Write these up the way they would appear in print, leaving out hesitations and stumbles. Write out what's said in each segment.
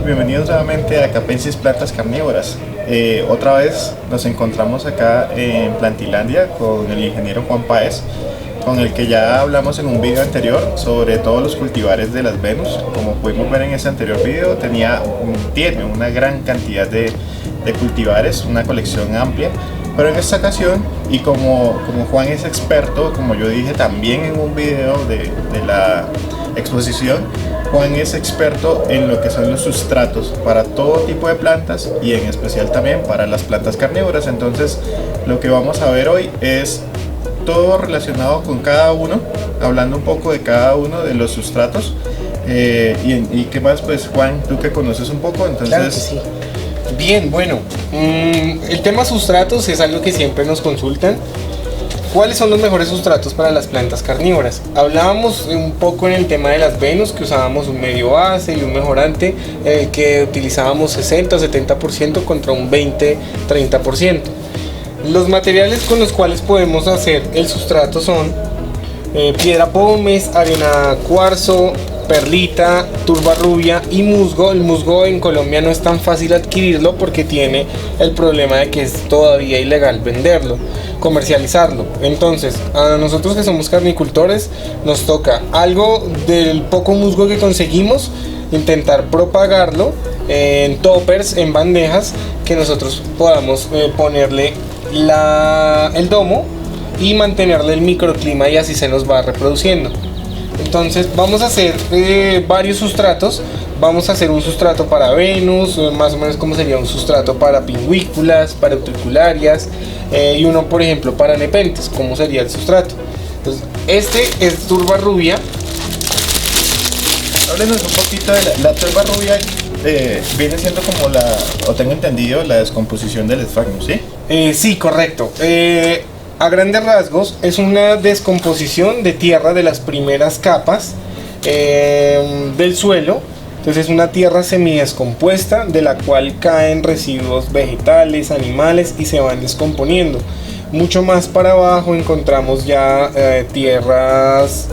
bienvenidos nuevamente a Capensis Plantas Carnívoras. Otra vez nos encontramos acá en Plantilandia con el ingeniero Juan Páez, con el que ya hablamos en un video anterior sobre todos los cultivares de las Venus. Como pudimos ver en ese anterior video, tiene una gran cantidad de cultivares, una colección amplia. Pero en esta ocasión, y como Juan es experto, como yo dije también en un video de la exposición, Juan es experto en lo que son los sustratos para todo tipo de plantas y en especial también para las plantas carnívoras. Entonces lo que vamos a ver hoy es todo relacionado con cada uno, hablando un poco de cada uno de los sustratos. Y qué más, pues Juan, tú que conoces un poco, entonces... Claro que sí. Bien, bueno, el tema sustratos es algo que siempre nos consultan. ¿Cuáles son los mejores sustratos para las plantas carnívoras? Hablábamos un poco en el tema de las Venus, que usábamos un medio base y un mejorante, que utilizábamos 60-70% contra un 20-30%. Los materiales con los cuales podemos hacer el sustrato son piedra pómez, arena cuarzo, perlita, turba rubia y musgo. El musgo en Colombia no es tan fácil adquirirlo porque tiene el problema de que es todavía ilegal venderlo, comercializarlo. Entonces a nosotros que somos carnicultores nos toca algo del poco musgo que conseguimos, intentar propagarlo en toppers, en bandejas, que nosotros podamos ponerle el domo y mantenerle el microclima, y así se nos va reproduciendo. Entonces vamos a hacer varios sustratos. Vamos a hacer un sustrato para Venus, más o menos como sería un sustrato para pingüículas, para utricularias, y uno por ejemplo para nepentes, como sería el sustrato. Entonces este es turba rubia. Háblenos un poquito de la turba rubia. Viene siendo como o tengo entendido, la descomposición del esfagno, ¿sí? Sí, correcto. A grandes rasgos es una descomposición de tierra de las primeras capas del suelo. Entonces es una tierra semidescompuesta de la cual caen residuos vegetales, animales y se van descomponiendo. Mucho más para abajo encontramos ya tierras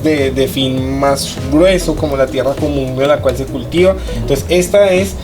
de fin más grueso, como la tierra común de la cual se cultiva. Entonces esta es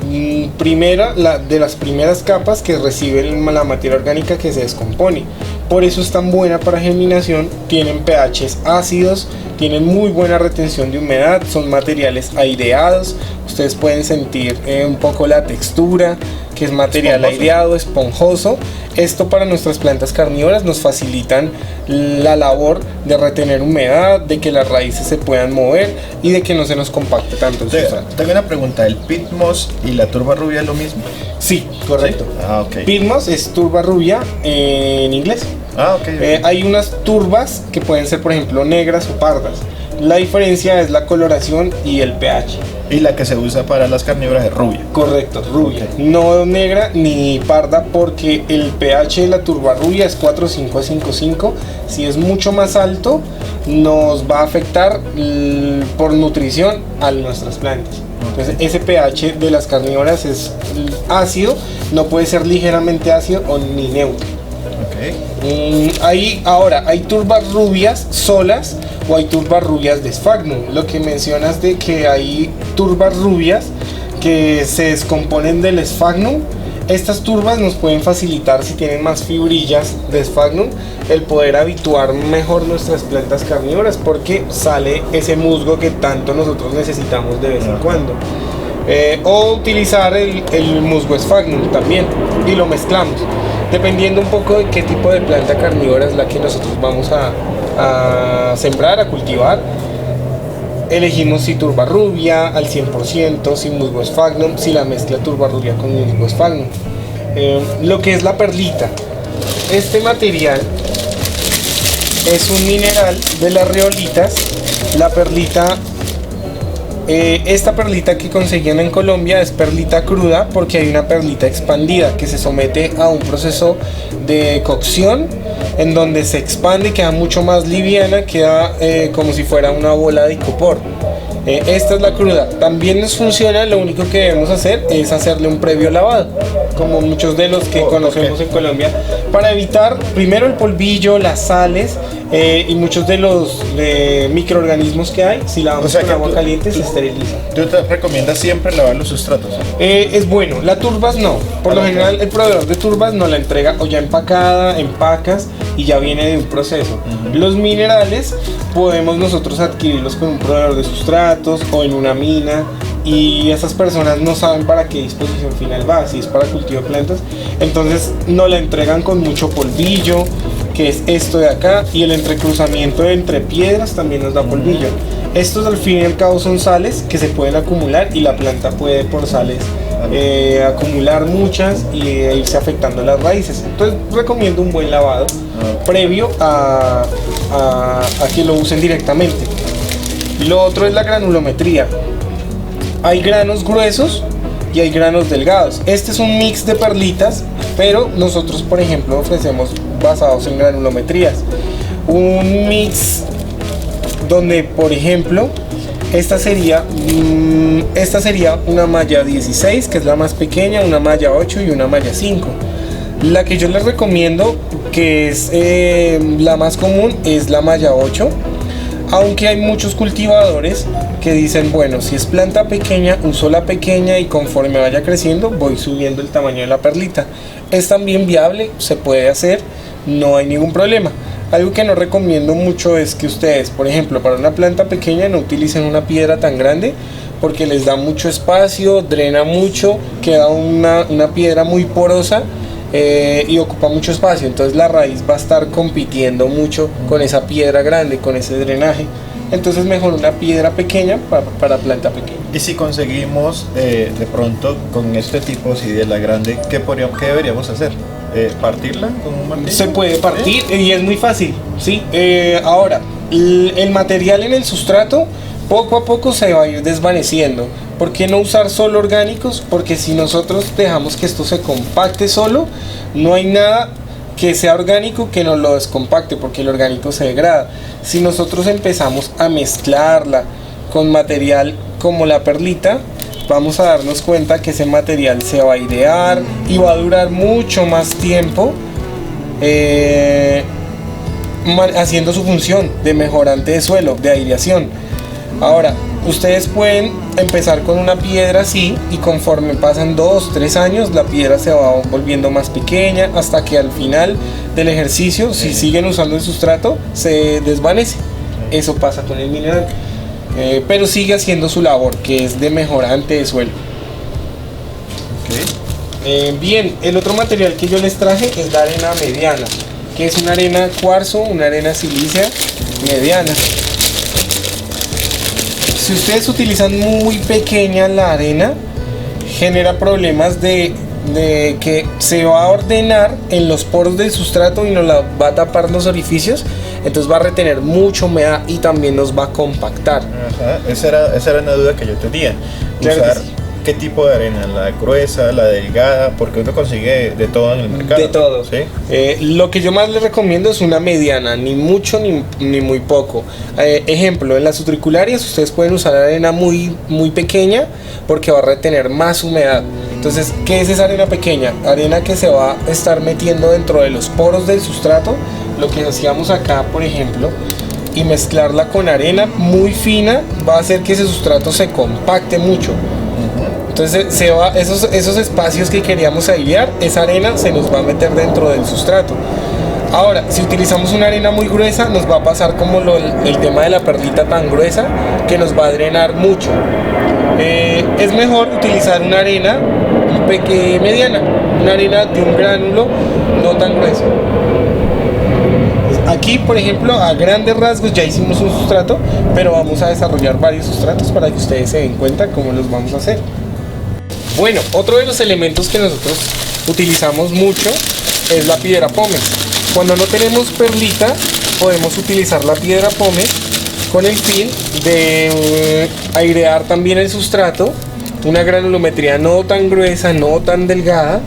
de las primeras capas que reciben la materia orgánica que se descompone. Por eso es tan buena para germinación. Tienen pHs ácidos, tienen muy buena retención de humedad, son materiales aireados. Ustedes pueden sentir un poco la textura, que es material aireado, esponjoso. Esto para nuestras plantas carnívoras nos facilitan la labor de retener humedad, de que las raíces se puedan mover y de que no se nos compacte tanto el sustrato. Tengo una pregunta, ¿el Pit Moss y la turba rubia es lo mismo? Sí, correcto. ¿Sí? Ah, ok. Pit Moss es turba rubia en inglés. Ah, ok. Hay unas turbas que pueden ser por ejemplo negras o pardas. La diferencia es la coloración y el pH. Y la que se usa para las carnívoras es rubia. Correcto, rubia. Okay. No negra ni parda, porque el pH de la turba rubia es 4,5 a 5,5. Si es mucho más alto, nos va a afectar por nutrición a nuestras plantas. Entonces ese pH de las carnívoras es ácido, no puede ser ligeramente ácido o ni neutro. Hay turbas rubias solas o hay turbas rubias de esfagno. Lo que mencionas de que hay turbas rubias que se descomponen del esfagno, estas turbas nos pueden facilitar, si tienen más fibrillas de esfagno, el poder habituar mejor nuestras plantas carnívoras, porque sale ese musgo que tanto nosotros necesitamos de vez en cuando. O utilizar el musgo esfagno también y lo mezclamos dependiendo un poco de qué tipo de planta carnívora es la que nosotros vamos a sembrar, a cultivar. Elegimos si turba rubia al 100%, si musgo esfagno, si la mezcla turba rubia con musgo esfagno. Lo que es la perlita, este material es un mineral de las riolitas. La perlita, esta perlita que conseguían en Colombia es perlita cruda, porque hay una perlita expandida que se somete a un proceso de cocción en donde se expande y queda mucho más liviana, queda como si fuera una bola de icopor. Esta es la cruda, también nos funciona. Lo único que debemos hacer es hacerle un previo lavado, como muchos de los que conocemos en Colombia, para evitar primero el polvillo, las sales y muchos de los microorganismos que hay, si lavamos con agua caliente, se esterilizan. ¿Tú te recomiendas siempre lavar los sustratos? Es bueno, la turbas no. Por lo general, el proveedor de turbas nos la entrega o ya empacada, en pacas y ya viene de un proceso. Los minerales podemos nosotros adquirirlos con un proveedor de sustratos o en una mina. Y esas personas no saben para qué disposición final va, si es para cultivo de plantas, entonces nos la entregan con mucho polvillo, que es esto de acá, y el entrecruzamiento entre piedras también nos da polvillo. Estos al fin y al cabo son sales que se pueden acumular y la planta puede por sales acumular muchas y irse afectando las raíces. Entonces recomiendo un buen lavado previo a que lo usen directamente. Lo otro es la granulometría. Hay granos gruesos y hay granos delgados. Este es un mix de perlitas, pero nosotros, por ejemplo, ofrecemos basados en granulometrías. Un mix donde, por ejemplo, esta sería una malla 16, que es la más pequeña, una malla 8 y una malla 5. La que yo les recomiendo, que es la más común, es la malla 8. Aunque hay muchos cultivadores que dicen, bueno, si es planta pequeña, uso la pequeña y conforme vaya creciendo voy subiendo el tamaño de la perlita. Es también viable, se puede hacer, no hay ningún problema. Algo que no recomiendo mucho es que ustedes, por ejemplo, para una planta pequeña no utilicen una piedra tan grande porque les da mucho espacio, drena mucho, queda una piedra muy porosa. Y ocupa mucho espacio, entonces la raíz va a estar compitiendo mucho con esa piedra grande, con ese drenaje. Entonces mejor una piedra pequeña para planta pequeña. Y si conseguimos de pronto con este tipo, si de la grande, ¿qué deberíamos hacer? ¿Partirla con un martillo? Se puede partir y es muy fácil, ¿sí? Ahora, el material en el sustrato poco a poco se va a ir desvaneciendo. ¿Por qué no usar solo orgánicos? Porque si nosotros dejamos que esto se compacte solo, no hay nada que sea orgánico que nos lo descompacte, porque el orgánico se degrada. Si nosotros empezamos a mezclarla con material como la perlita, vamos a darnos cuenta que ese material se va a airear y va a durar mucho más tiempo haciendo su función de mejorante de suelo, de aireación. Ahora, ustedes pueden empezar con una piedra así y conforme pasan 2-3 años la piedra se va volviendo más pequeña hasta que al final del ejercicio, si siguen usando el sustrato, se desvanece. Eso pasa con el mineral, pero sigue haciendo su labor, que es de mejorante de suelo. Bien, el otro material que yo les traje es la arena mediana, que es una arena cuarzo, una arena silícea mediana. Si ustedes utilizan muy pequeña la arena, genera problemas de que se va a ordenar en los poros del sustrato y nos la va a tapar los orificios, entonces va a retener mucha humedad y también nos va a compactar. Ajá, esa era una duda que yo tenía. Claro Usar que sí. ¿Qué tipo de arena? ¿La gruesa, la delgada? Porque uno consigue de todo en el mercado. De todo. ¿Sí? Lo que yo más les recomiendo es una mediana, ni mucho ni muy poco. Ejemplo, en las utricularias ustedes pueden usar arena muy pequeña porque va a retener más humedad. Entonces, ¿qué es esa arena pequeña? Arena que se va a estar metiendo dentro de los poros del sustrato, lo que hacíamos acá, por ejemplo, y mezclarla con arena muy fina va a hacer que ese sustrato se compacte mucho. Entonces se va, esos espacios que queríamos airear, esa arena se nos va a meter dentro del sustrato. Ahora, si utilizamos una arena muy gruesa, nos va a pasar como el tema de la perlita tan gruesa, que nos va a drenar mucho. Es mejor utilizar una arena mediana, una arena de un gránulo no tan grueso. Aquí, por ejemplo, a grandes rasgos ya hicimos un sustrato, pero vamos a desarrollar varios sustratos para que ustedes se den cuenta cómo los vamos a hacer. Bueno, otro de los elementos que nosotros utilizamos mucho es la piedra pómez. Cuando no tenemos perlita, podemos utilizar la piedra pómez con el fin de airear también el sustrato, una granulometría no tan gruesa, no tan delgada,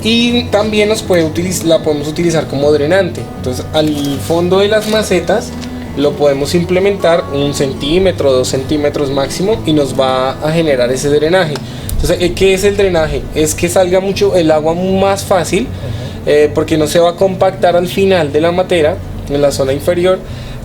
y también la podemos utilizar como drenante. Entonces, al fondo de las macetas lo podemos implementar 1 centímetro, 2 centímetros máximo, y nos va a generar ese drenaje. Entonces, ¿qué es el drenaje? Es que salga mucho el agua más fácil, porque no se va a compactar al final de la matera, en la zona inferior,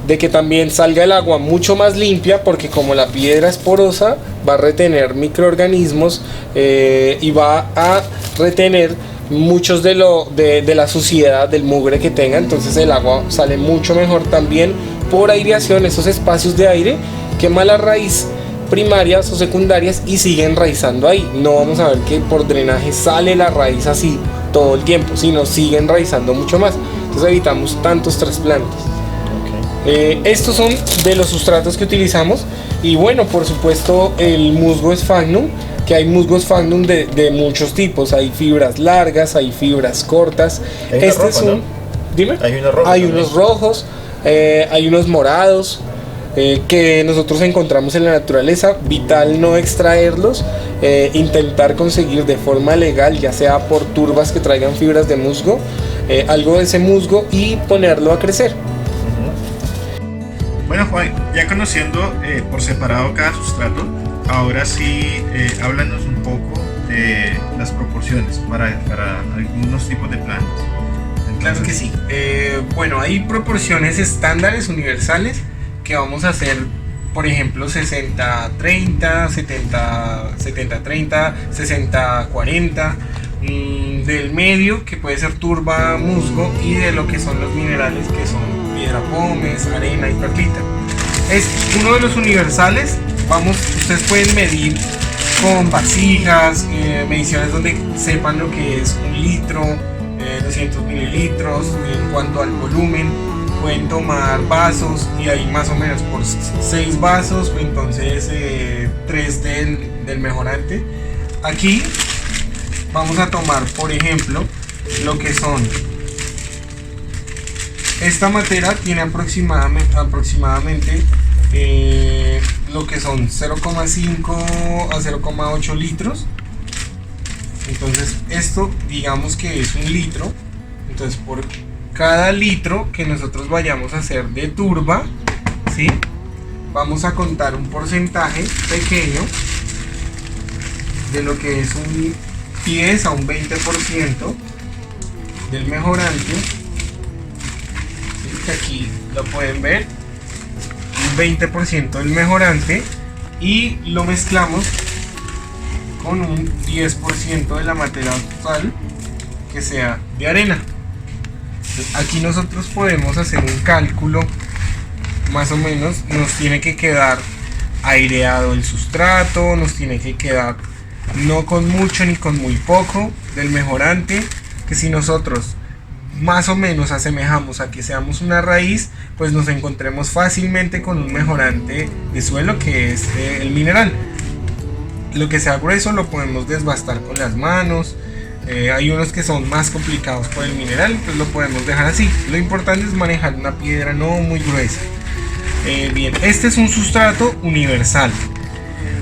de que también salga el agua mucho más limpia, porque como la piedra es porosa va a retener microorganismos y va a retener muchos de la suciedad, del mugre que tenga. Entonces el agua sale mucho mejor también por aireación. Esos espacios de aire quema la raíz primarias o secundarias y sigue enraizando ahí. No vamos a ver que por drenaje sale la raíz así todo el tiempo, sino sigue enraizando mucho más. Entonces evitamos tantos trasplantes. Estos son de los sustratos que utilizamos. Y bueno, por supuesto el musgo Sphagnum, que hay musgo Sphagnum de muchos tipos. Hay fibras largas, hay fibras cortas. Hay este rojo, ¿no? Dime. Hay unos rojos, hay unos morados, que nosotros encontramos en la naturaleza. Vital no extraerlos, intentar conseguir de forma legal, ya sea por turbas que traigan fibras de musgo, algo de ese musgo, y ponerlo a crecer. Bueno, Juan, ya conociendo por separado cada sustrato, ahora sí háblanos un poco de las proporciones para algunos tipos de plantas. Entonces, Claro que sí. Bueno, hay proporciones estándares universales que vamos a hacer, por ejemplo, 60-30, 70-30, 60-40, del medio, que puede ser turba, musgo, y de lo que son los minerales, que son piedra pómez, arena y perlita. Es uno de los universales. Ustedes pueden medir con vasijas, mediciones donde sepan lo que es un litro, 200 mililitros. En cuanto al volumen, pueden tomar vasos, y ahí más o menos por 6 vasos, entonces 3 del mejorante. Aquí vamos a tomar, por ejemplo, lo que son, esta matera tiene aproximadamente lo que son 0,5 a 0,8 litros. Entonces esto, digamos que es un litro. Entonces por cada litro que nosotros vayamos a hacer de turba, ¿sí?, vamos a contar un porcentaje pequeño de lo que es un 10 a un 20% del mejorante. ¿Sí? Que aquí lo pueden ver, un 20% del mejorante, y lo mezclamos con un 10% de la materia total que sea de arena. Entonces, aquí nosotros podemos hacer un cálculo, más o menos nos tiene que quedar aireado el sustrato, nos tiene que quedar no con mucho ni con muy poco del mejorante, que si nosotros más o menos asemejamos a que seamos una raíz, pues nos encontremos fácilmente con un mejorante de suelo, que es el mineral. Lo que sea grueso lo podemos desbastar con las manos. Hay unos que son más complicados por el mineral, pues lo podemos dejar así. Lo importante es manejar una piedra no muy gruesa. Bien, este es un sustrato universal.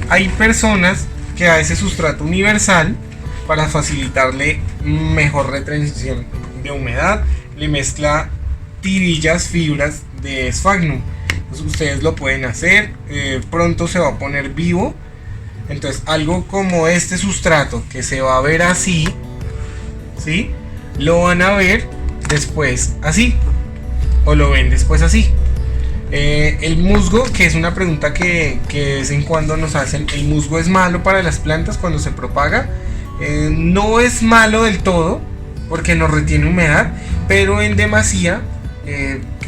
Hay personas que a ese sustrato universal, para facilitarle mejor retención de humedad, le mezcla tirillas, fibras de Sphagnum. Entonces ustedes lo pueden hacer, pronto se va a poner vivo. Entonces algo como este sustrato, que se va a ver así, ¿sí?, lo van a ver después así, o lo ven después así. El musgo, que es una pregunta que de vez en cuando nos hacen, ¿el musgo es malo para las plantas cuando se propaga? No es malo del todo, porque nos retiene humedad, pero en demasía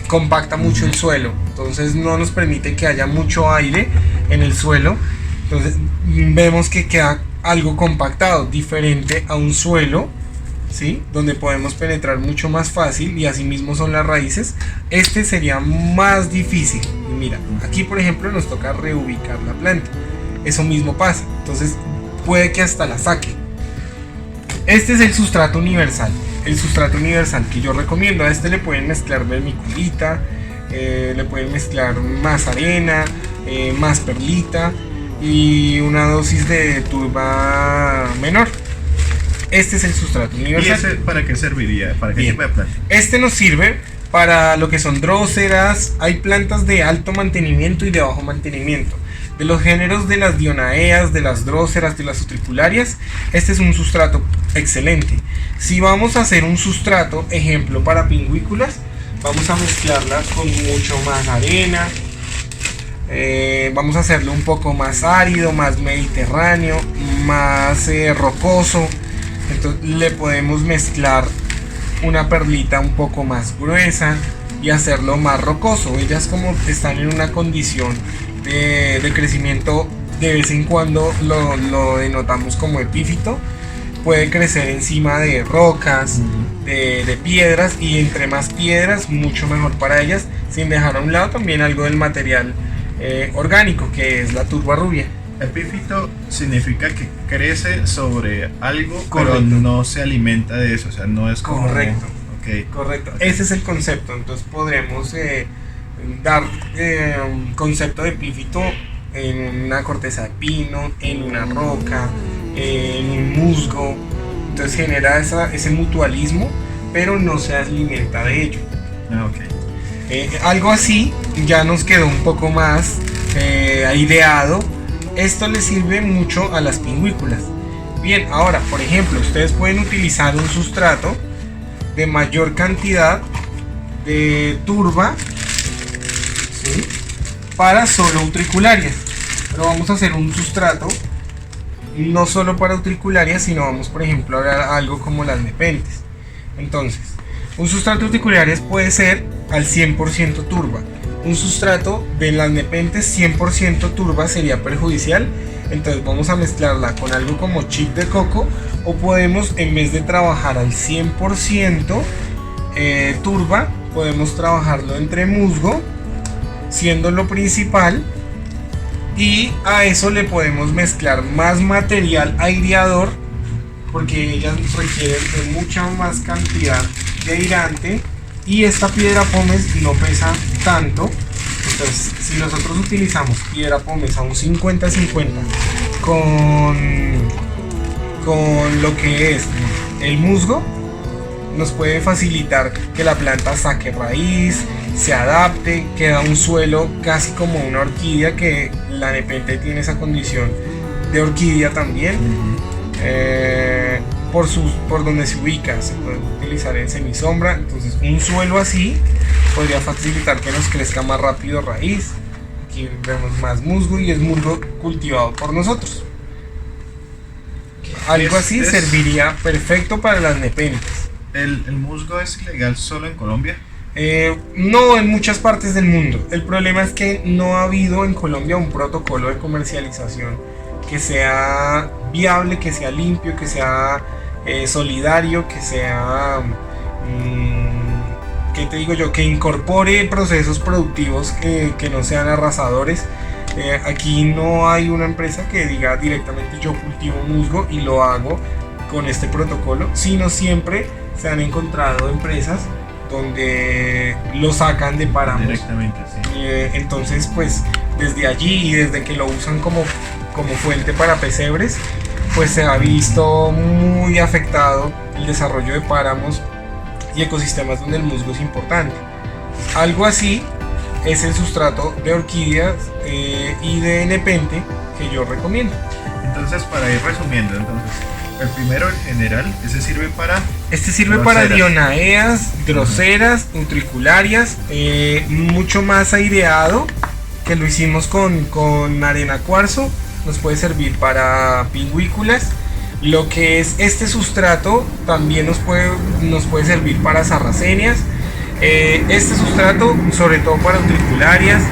compacta mucho el suelo, entonces no nos permite que haya mucho aire en el suelo. Entonces vemos que queda algo compactado, diferente a un suelo, ¿sí?, donde podemos penetrar mucho más fácil, y así mismo son las raíces. Este sería más difícil. Y mira, aquí por ejemplo nos toca reubicar la planta. Eso mismo pasa, entonces puede que hasta la saque. Este es el sustrato universal. El sustrato universal que yo recomiendo. A este le pueden mezclar vermiculita, le pueden mezclar más arena, más perlita, y una dosis de turba menor. Este es el sustrato universal. ¿Y ese para qué serviría? ¿Para qué tipo de planta? Este nos sirve para lo que son dróseras. Hay plantas de alto mantenimiento y de bajo mantenimiento. De los géneros de las dionaeas, de las dróseras, de las utricularias, este es un sustrato excelente. Si vamos a hacer un sustrato, ejemplo, para pingüículas, vamos a mezclarla con mucho más arena. Vamos a hacerlo un poco más árido, más mediterráneo, más rocoso. Entonces le podemos mezclar una perlita un poco más gruesa y hacerlo más rocoso. Ellas, como están en una condición de crecimiento, de vez en cuando lo denotamos como epífito, puede crecer encima de rocas, de piedras, y entre más piedras mucho mejor para ellas, sin dejar a un lado también algo del material orgánico, que es la turba rubia. Epífito significa que crece sobre algo, Correcto. pero no se alimenta de eso, o sea, no es como... Correcto. Okay. Correcto, ese es el concepto. Entonces podremos dar un concepto de epífito en una corteza de pino, en una roca, en un musgo. Entonces genera ese mutualismo, pero no se alimenta de ello. Okay. Algo así ya nos quedó un poco más aireado. Esto le sirve mucho a las pingüículas. Bien, ahora, por ejemplo, ustedes pueden utilizar un sustrato de mayor cantidad de turba, ¿sí?, para solo utricularias. Pero vamos a hacer un sustrato no solo para utricularias, sino vamos, por ejemplo, a ver algo como las nepentes. Entonces, un sustrato de utricularias puede ser al 100% turba. Un sustrato de las nepentes 100% turba sería perjudicial. Entonces vamos a mezclarla con algo como chip de coco, o podemos, en vez de trabajar al 100% turba, podemos trabajarlo entre musgo, siendo lo principal, y a eso le podemos mezclar más material aireador, porque ellas requieren de mucha más cantidad de airante, y esta piedra pómez no pesa tanto. Entonces, si nosotros utilizamos piedra pómez a un 50-50 con lo que es el musgo, nos puede facilitar que la planta saque raíz, se adapte, queda un suelo casi como una orquídea, que la nepente tiene esa condición de orquídea también. Por donde se ubica, se puede utilizar en semisombra. Entonces un suelo así podría facilitar que nos crezca más rápido raíz. Aquí vemos más musgo, y es musgo cultivado por nosotros. Algo así serviría perfecto para las nepentes. ¿El musgo es ilegal solo en Colombia? No, en muchas partes del mundo. El problema es que no ha habido en Colombia un protocolo de comercialización que sea viable, que sea limpio, que sea solidario, que sea, ¿qué te digo yo?, que incorpore procesos productivos que no sean arrasadores. Aquí no hay una empresa que diga directamente: yo cultivo musgo y lo hago con este protocolo, sino siempre se han encontrado empresas donde lo sacan de páramos directamente, sí. Entonces, pues desde allí, y desde que lo usan como fuente para pesebres, pues se ha visto muy afectado el desarrollo de páramos y ecosistemas donde el musgo es importante. Algo así es el sustrato de orquídeas y de nepente que yo recomiendo. Entonces, para ir resumiendo, el primero, el general, ese sirve para... Este sirve para dionaeas, droseras, utricularias, mucho más aireado, que lo hicimos con arena cuarzo. Nos puede servir para pingüículas. Lo que es este sustrato también nos puede servir para sarracenias. Este sustrato, sobre todo para utricularias,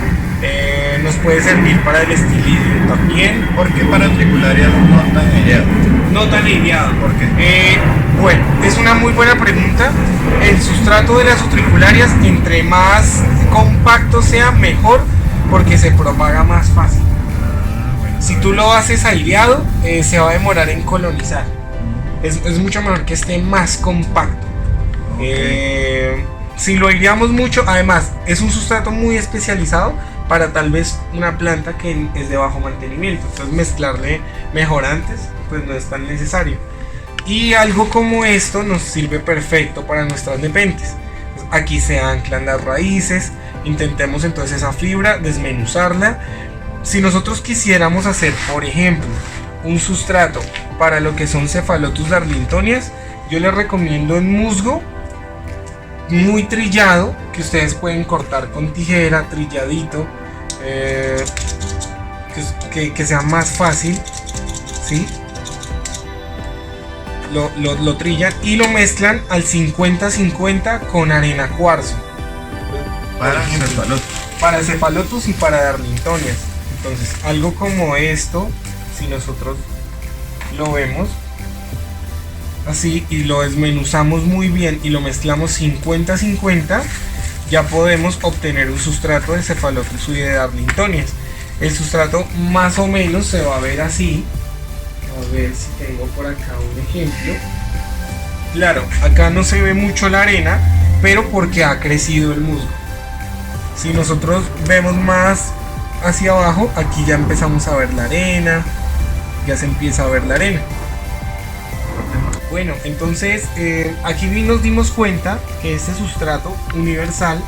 nos puede servir para el estilidio también. ¿Por qué para utricularias no tan aireado? No tan aireado. ¿Por qué? Bueno, es una muy buena pregunta. El sustrato de las utricularias, entre más compacto sea, mejor, porque se propaga más fácil. Si tú lo haces aireado, se va a demorar en colonizar. Es mucho mejor que esté más compacto. Okay. Si lo aireamos mucho, además es un sustrato muy especializado para tal vez una planta que es de bajo mantenimiento. Entonces mezclarle mejor antes, pues no es tan necesario. Y algo como esto nos sirve perfecto para nuestras nepentes. Aquí se anclan las raíces. Intentemos entonces esa fibra desmenuzarla. Si nosotros quisiéramos hacer, por ejemplo, un sustrato para lo que son Cephalotus darlingtonias, yo les recomiendo en musgo muy trillado, que ustedes pueden cortar con tijera, trilladito, que sea más fácil, ¿sí? Lo trillan y lo mezclan al 50-50 con arena cuarzo. Para cefalotus y para darlingtonias. Entonces, algo como esto, si nosotros lo vemos así y lo desmenuzamos muy bien y lo mezclamos 50-50, ya podemos obtener un sustrato de cefalotus y de darlingtonias. El sustrato más o menos se va a ver así. A ver si tengo por acá un ejemplo. Claro, acá no se ve mucho la arena, pero porque ha crecido el musgo. Si nosotros vemos más hacia abajo, aquí ya empezamos a ver la arena, ya se empieza a ver la arena. Bueno, entonces aquí nos dimos cuenta que este sustrato universal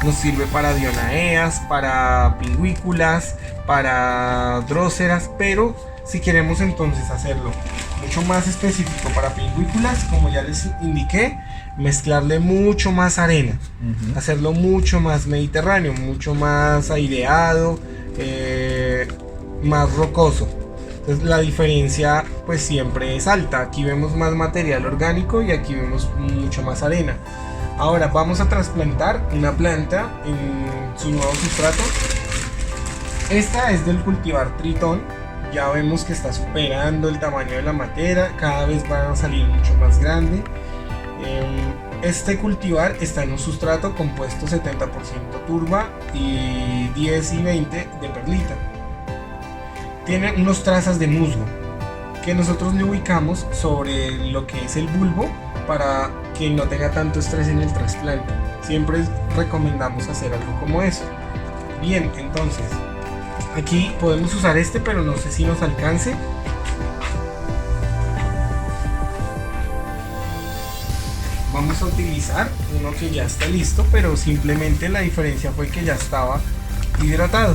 nos sirve para dionaeas, para pingüículas, para dróseras, pero si queremos entonces hacerlo mucho más específico para pingüículas, como ya les indiqué, mezclarle mucho más arena, hacerlo mucho más mediterráneo, mucho más aireado, más rocoso. Entonces la diferencia pues siempre es alta. Aquí vemos más material orgánico y aquí vemos mucho más arena. Ahora vamos a trasplantar una planta en su nuevo sustrato. Esta es del cultivar Tritón. Ya vemos que está superando el tamaño de la matera, cada vez van a salir mucho más grande. Este cultivar está en un sustrato compuesto 70% turba y 10 y 20 de perlita. Tiene unos trazas de musgo que nosotros le ubicamos sobre lo que es el bulbo para que no tenga tanto estrés en el trasplante. Siempre recomendamos hacer algo como eso. Bien, entonces aquí podemos usar este, pero no sé si nos alcance. Vamos a utilizar uno que ya está listo, pero simplemente la diferencia fue que ya estaba hidratado.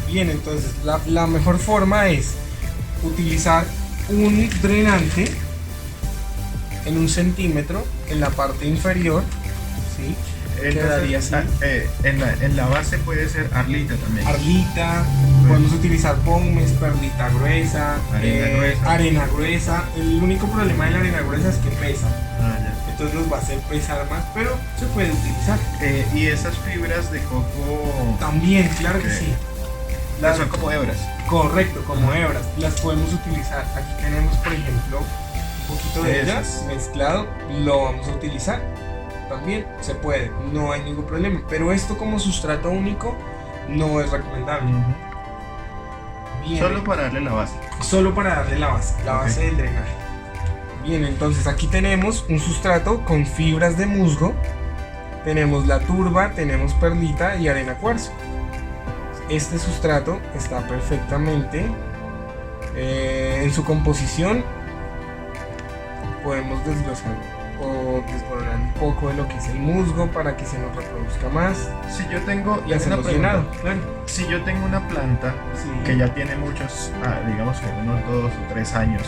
Bien, entonces la mejor forma es utilizar un drenante en 1 centímetro en la parte inferior, ¿sí? Quedaría así. En la base puede ser arlita también. Arlita, podemos utilizar pómez, perlita gruesa, arena gruesa. El único problema de la arena gruesa es que pesa. Entonces nos va a hacer pesar más, pero se puede utilizar. Y esas fibras de coco también, claro que sí. Son como hebras. Correcto, como hebras. Las podemos utilizar. Aquí tenemos, por ejemplo, un poquito de ellas mezclado. Lo vamos a utilizar. También se puede, no hay ningún problema. Pero esto como sustrato único no es recomendable. Bien, solo para darle la base. Solo para darle la base del drenaje. Bien, entonces aquí tenemos un sustrato con fibras de musgo. Tenemos la turba, tenemos perlita y arena cuarzo. Este sustrato está perfectamente en su composición. Podemos desglosar o desbordar un poco de lo que es el musgo para que se nos reproduzca más. Si yo tengo y hacerlo llenado, claro. Si yo tengo una planta que ya tiene muchos, digamos que unos 2 o 3 años,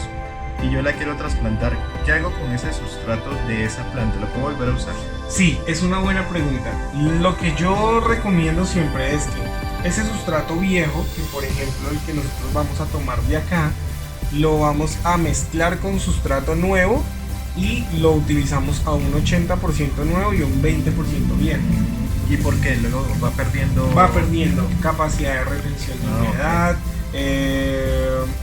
y yo la quiero trasplantar, ¿qué hago con ese sustrato de esa planta? ¿Lo puedo volver a usar? Sí, es una buena pregunta. Lo que yo recomiendo siempre es que ese sustrato viejo, que por ejemplo el que nosotros vamos a tomar de acá, lo vamos a mezclar con sustrato nuevo y lo utilizamos a un 80% nuevo y un 20% viejo. ¿Y por qué? Luego va perdiendo capacidad de retención de humedad,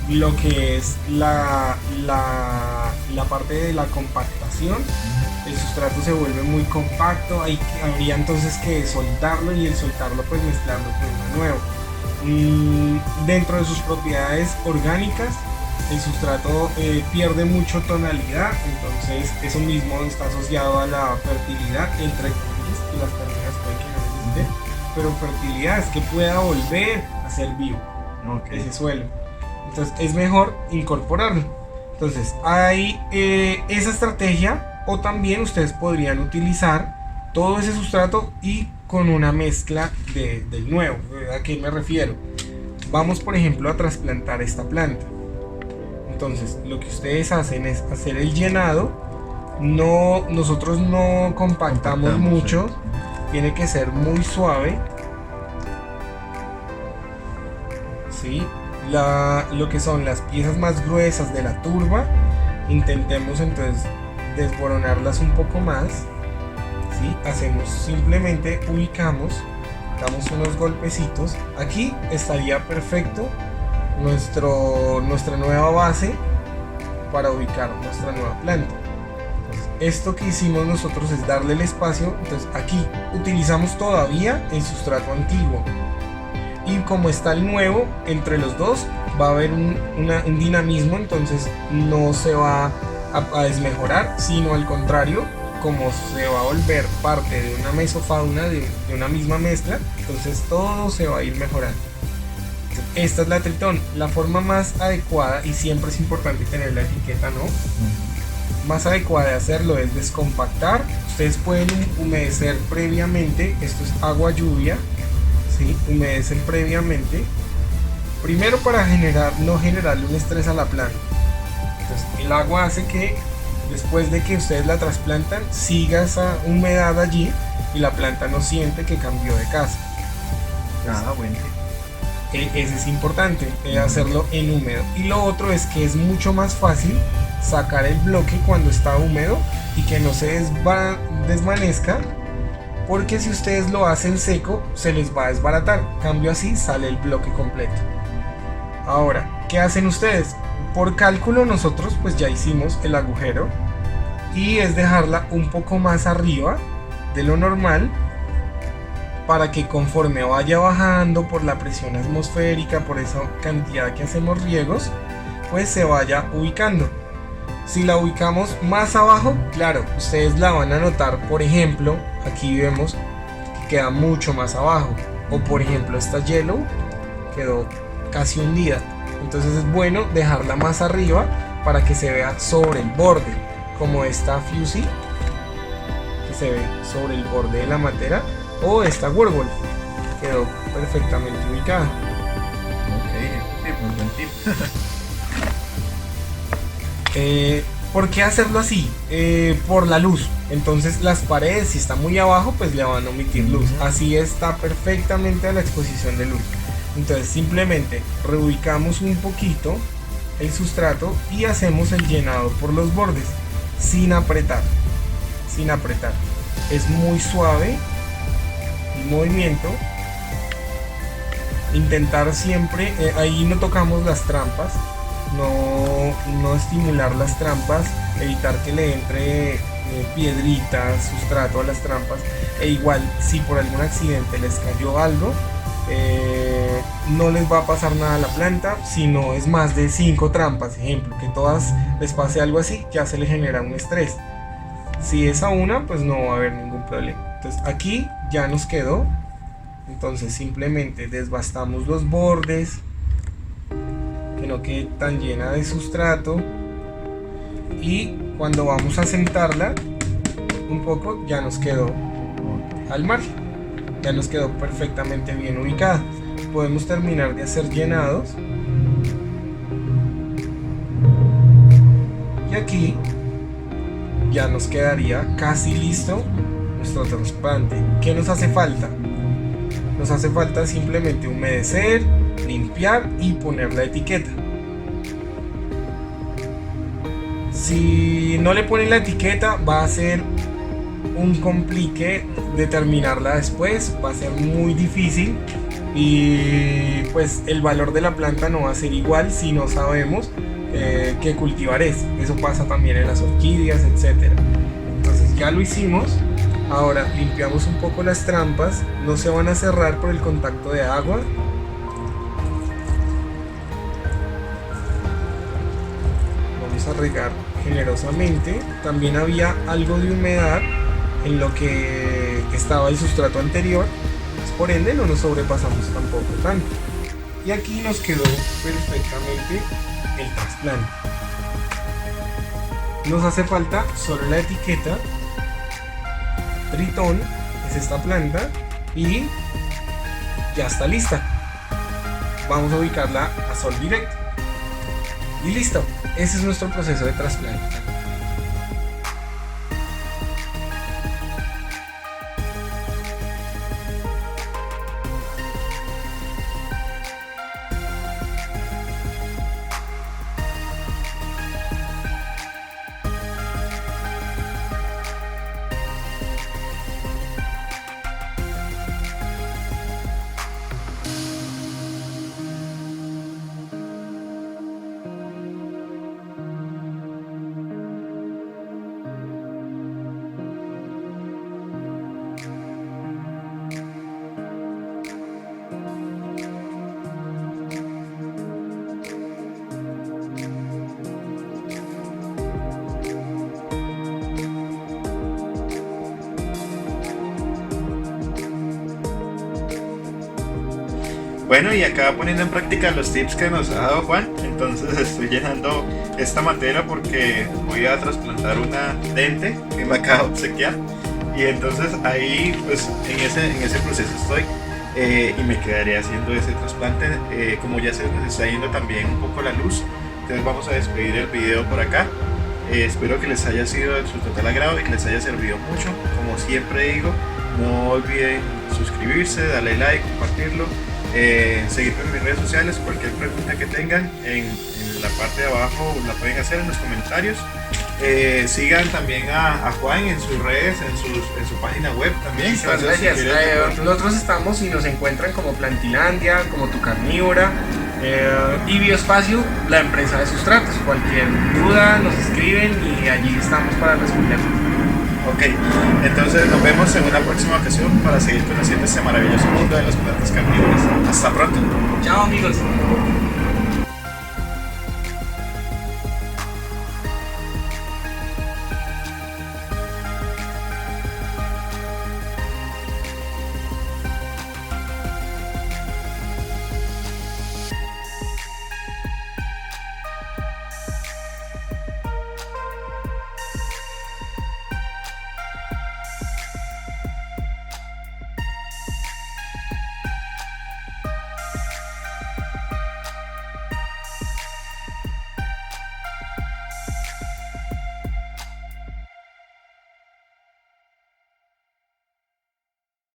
lo que es la parte de la compactación. El sustrato se vuelve muy compacto, habría entonces que soltarlo y el soltarlo pues mezclarlo con uno nuevo. Dentro de sus propiedades orgánicas, el sustrato pierde mucho tonalidad, entonces eso mismo está asociado a la fertilidad, entre comillas, y las personas pueden que no necesiten, pero fertilidad es que pueda volver a ser vivo, ese suelo. Entonces es mejor incorporarlo. Entonces hay esa estrategia, o también ustedes podrían utilizar todo ese sustrato y con una mezcla del nuevo. ¿A qué me refiero? Vamos por ejemplo a trasplantar esta planta. Entonces lo que ustedes hacen es hacer el llenado, no, nosotros no compactamos mucho, tiene que ser muy suave. ¿Sí? Lo que son las piezas más gruesas de la turba, intentemos entonces desboronarlas un poco más. ¿Sí? Hacemos simplemente, ubicamos, damos unos golpecitos. Aquí estaría perfecto nuestra nueva base para ubicar nuestra nueva planta. Entonces, esto que hicimos nosotros es darle el espacio. Entonces aquí utilizamos todavía el sustrato antiguo, y como está el nuevo, entre los dos va a haber un dinamismo, entonces no se va a desmejorar, sino al contrario, como se va a volver parte de una mesofauna, de una misma mezcla, entonces todo se va a ir mejorando. Esta es la Tritón, la forma más adecuada, y siempre es importante tener la etiqueta, ¿no? Más adecuada de hacerlo es descompactar. Ustedes pueden humedecer previamente, esto es agua lluvia, ¿sí? Humedecen previamente, primero para no generarle un estrés a la planta. Entonces el agua hace que después de que ustedes la trasplantan siga esa humedad allí y la planta no siente que cambió de casa. Bueno. Ese es importante, hacerlo en húmedo. Y lo otro es que es mucho más fácil sacar el bloque cuando está húmedo y que no se desvanezca, porque si ustedes lo hacen seco se les va a desbaratar. Cambio así sale el bloque completo. Ahora, ¿qué hacen ustedes? Por cálculo nosotros pues ya hicimos el agujero, y es dejarla un poco más arriba de lo normal, para que conforme vaya bajando por la presión atmosférica, por esa cantidad que hacemos riegos, pues se vaya ubicando. Si la ubicamos más abajo, claro, ustedes la van a notar. Por ejemplo, aquí vemos que queda mucho más abajo, o por ejemplo esta Yellow quedó casi hundida. Entonces es bueno dejarla más arriba para que se vea sobre el borde, como esta Fusey, que se ve sobre el borde de la matera, o esta Werewolf, quedó perfectamente ubicada. Muy buen tip. ¿Por qué hacerlo así? Por la luz. Entonces las paredes, si está muy abajo, pues le van a omitir luz. Así está perfectamente a la exposición de luz. Entonces simplemente reubicamos un poquito el sustrato y hacemos el llenado por los bordes, sin apretar. Es muy suave el movimiento. Intentar siempre, ahí no tocamos las trampas, no estimular las trampas, evitar que le entre piedritas, sustrato a las trampas. E igual, si por algún accidente les cayó algo, no les va a pasar nada a la planta. Si no es más de 5 trampas, ejemplo, que todas les pase algo así, ya se le genera un estrés. Si es a una, pues no va a haber ningún problema. Entonces aquí ya nos quedó. Entonces simplemente desbastamos los bordes, que no quede tan llena de sustrato, y cuando vamos a sentarla un poco ya nos quedó al margen, ya nos quedó perfectamente bien ubicada. Podemos terminar de hacer llenados, y aquí ya nos quedaría casi listo nuestro trasplante. ¿Qué nos hace falta? Nos hace falta simplemente humedecer, limpiar y poner la etiqueta. Si no le ponen la etiqueta, va a ser un complique determinarla después, va a ser muy difícil, y pues el valor de la planta no va a ser igual si no sabemos qué cultivar es. Eso pasa también en las orquídeas, etc. Entonces ya lo hicimos. Ahora limpiamos un poco las trampas, no se van a cerrar por el contacto de agua. Vamos a regar generosamente. También había algo de humedad en lo que estaba el sustrato anterior, pues por ende no nos sobrepasamos tampoco tanto. Y aquí nos quedó perfectamente el trasplante. Nos hace falta solo la etiqueta. Tritón es esta planta y ya está lista. Vamos a ubicarla a sol directo y listo. Ese es nuestro proceso de trasplante. Bueno, y acá poniendo en práctica los tips que nos ha dado Juan, entonces estoy llenando esta materia porque voy a trasplantar una dente que me acaba de obsequiar. Y entonces ahí, pues en ese proceso estoy y me quedaré haciendo ese trasplante. Como ya se nos está yendo también un poco la luz, entonces vamos a despedir el video por acá. Espero que les haya sido de su total agrado y que les haya servido mucho. Como siempre digo, no olviden suscribirse, darle like, compartirlo, seguirme en mis redes sociales. Cualquier pregunta que tengan en la parte de abajo la pueden hacer en los comentarios. Sigan también a Juan en sus redes, en su página web también. Muchas gracias. Nosotros estamos y nos encuentran como Plantilandia, como Tu Carnívora y Bioespacio, la empresa de sustratos. Cualquier duda nos escriben y allí estamos para responder. Ok, entonces nos vemos en una próxima ocasión para seguir conociendo este maravilloso mundo de las plantas carnívoras. Hasta pronto. Chao amigos.